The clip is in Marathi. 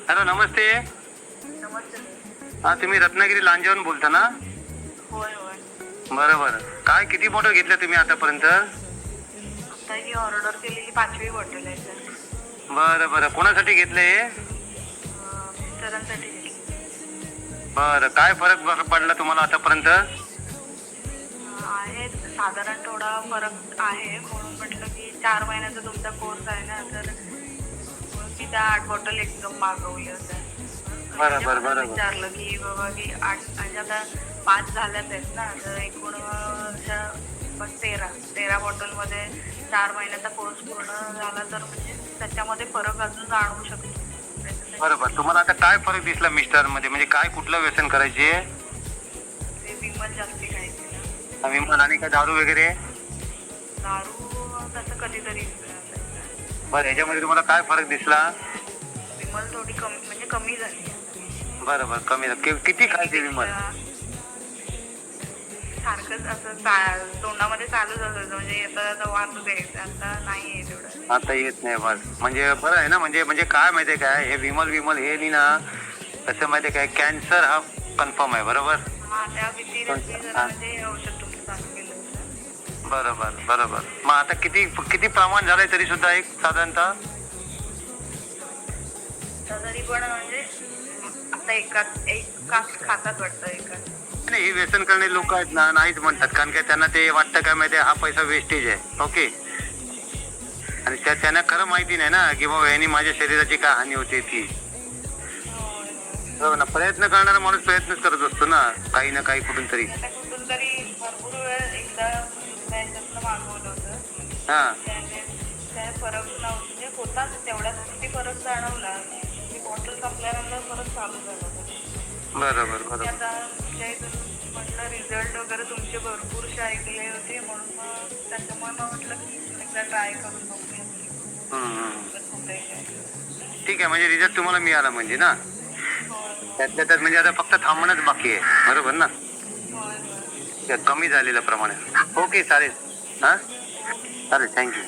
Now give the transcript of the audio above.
हॅलो, नमस्ते. नमस्ते. हा, तुम्ही रत्नागिरी लांजावरून बोलता ना? होय होय. बरं. काय किती बॉटल घेतल्या तुम्ही आतापर्यंत? आता ही ऑर्डर केलेली 5वी बॉटल आहे सर. बरं. कोणासाठी घेतले हे? मिस्टरांसाठी घेतली. बरं, काय फरक पडला तुम्हाला आतापर्यंत? आहे साधारण थोडा फरक आहे, म्हणून म्हटलं की 4 महिन्याचा तुमचा कोर्स आहे ना, तर म्हणून मी त्या 8 बॉटल एकदम मागवल्या होत्या. बरोबर. विचारलं की बाबा की 8 म्हणजे आता 5 झाल्याच आहेत ना, तर एकूण अशा 13 बॉटलमध्ये 4 महिन्याचा कोर्स पूर्ण झाला तर म्हणजे त्याच्यामध्ये फरक अजून जाणवू शकतो. बरोबर. तुम्हाला आता काय फरक दिसला मिस्टर मध्ये, म्हणजे काय कुठलं व्यसन करायचे? ते विमल जास्ती खायचे ना. विमल आणि काय दारू वगैरे? दारू तसं कधीतरी बरं, याच्यामध्ये तुम्हाला काय फरक दिसला? विमल थोडी कमी म्हणजे कमी झाली. बरोबर, कमी किती खायचे विमल? सारखंच असं तोंडामध्ये चालूच असायचं, म्हणजे येता वाचू द्यायचं. आता नाही आहे तेवढं. आता येत नाही बस. म्हणजे बरं आहे ना. म्हणजे काय माहितीये काय, हे विमल हे नाही ना, कसं माहितीये काय, कॅन्सर हा कन्फर्म आहे. बरोबर. हा, त्या भीतीने मी जरा म्हणजे औषध तुमचं चालू केलं होतं. बरोबर. मग आता किती प्रमाण झालंय तरी सुद्धा एक साधारणतः? तरी पण म्हणजे आता एकाच खातात वाटतं एकाच. नाही, ही व्यसन करणारे लोक आहेत ना, नाहीच म्हणतात. कारण की त्यांना ते वाटतं काय माहितीये, हा पैसा वेस्टेज आहे. ओके. आणि त्यांना खरं माहिती नाही ना की बाबा यांनी माझ्या शरीराची काय हानी होते ती. हो ना. प्रयत्न करणारा माणूस प्रयत्नच करत असतो ना, काही ना काही कुठून तरी. कुठून तरी भरपूर वेळ एकदा त्याच्यातनं मागवलं होतं. हा. काय फरक नव्हता, म्हणजे होताच तेवढ्याच किती फरक जाणवला. ती बॉटल संपल्यानंतर परत चालू झालं. बरोबर. आता तुमच्या इथून म्हटलं रिझल्ट वगैरे तुमचे भरपूरसे ऐकले होते, म्हणून मग त्याच्यामुळे म्हटलं की एकदा ट्राय करून बघूया. ठीक आहे. म्हणजे रिझल्ट तुम्हाला मिळाला म्हणजे ना, त्यातल्या त्यात म्हणजे आता फक्त थांबणंच बाकी आहे. बरोबर ना? कमी झालेल्या प्रमाणे. ओके, चालेल. हा, चालेल. थँक्यू.